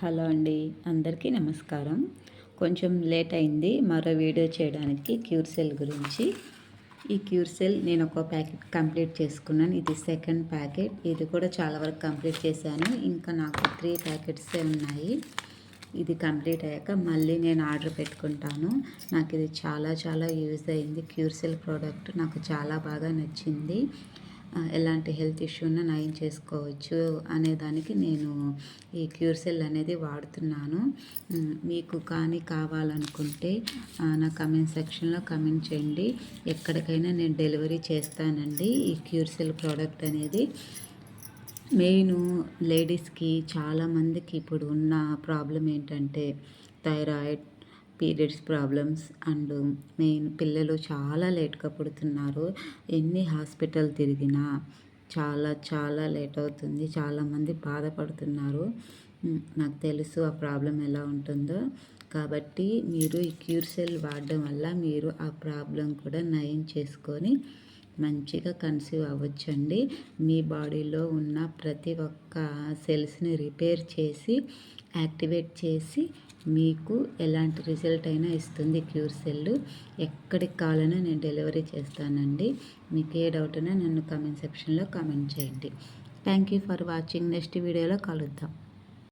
Hello అండి, అందరికీ నమస్కారం. కొంచెం లేట్ అయింది మరో వీడియో చేయడానికి క్యూర్సెల్ గురించి. ఈ క్యూర్సెల్ నేను ఒక ప్యాకెట్ కంప్లీట్ చేసుకున్నాను. ఇది సెకండ్ ప్యాకెట్. ఇది కూడా చాలా వరకు కంప్లీట్ చేశాను. ఇంకా నాకు 3 ప్యాకెట్సే ఉన్నాయి. ఇది కంప్లీట్ అయ్యాక మళ్ళీ నేను ఆర్డర్ పెట్టుకుంటాను. నాకు ఇది చాలా చాలా యూజ్ అయింది. క్యూర్సెల్ ప్రోడక్ట్ నాకు చాలా బాగా నచ్చింది. ఎలాంటి హెల్త్ ఇష్యూని నయం చేసుకోవచ్చు అనేదానికి నేను ఈ క్యూర్సెల్ అనేది వాడుతున్నాను. మీకు కానీ కావాలనుకుంటే నా కమెంట్ సెక్షన్లో కమెంట్ చేయండి. ఎక్కడికైనా నేను డెలివరీ చేస్తానండి. ఈ క్యూర్సెల్ ప్రోడక్ట్ అనేది మెయిన్ లేడీస్కి చాలామందికి ఇప్పుడు ఉన్న ప్రాబ్లం ఏంటంటే thyroid, periods problems and main పిల్లలు చాలా లేట్గా పుడుతున్నారు. ఎన్ని హాస్పిటల్ తిరిగినా చాలా చాలా లేట్ అవుతుంది. చాలామంది బాధపడుతున్నారు. నాకు తెలుసు ఆ ప్రాబ్లం ఎలా ఉంటుందో. కాబట్టి మీరు ఈ క్యూర్సెల్ వాడడం వల్ల మీరు ఆ ప్రాబ్లం కూడా నయం చేసుకొని మంచిగా కన్సీవ్ అవ్వచ్చండి. మీ బాడీలో ఉన్న ప్రతి ఒక్క సెల్స్ని రిపేర్ చేసి యాక్టివేట్ చేసి మీకు ఎలాంటి రిజల్ట్ అయినా ఇస్తుంది క్యూర్సెల్. ఎక్కడికి కావాలన్నా నేను డెలివరీ చేస్తానండి. మీకు ఏ డౌట్ అయినా నన్ను కమెంట్ సెక్షన్లో కమెంట్ చేయండి. Thank you for watching. Next వీడియోలో కలుద్దాం.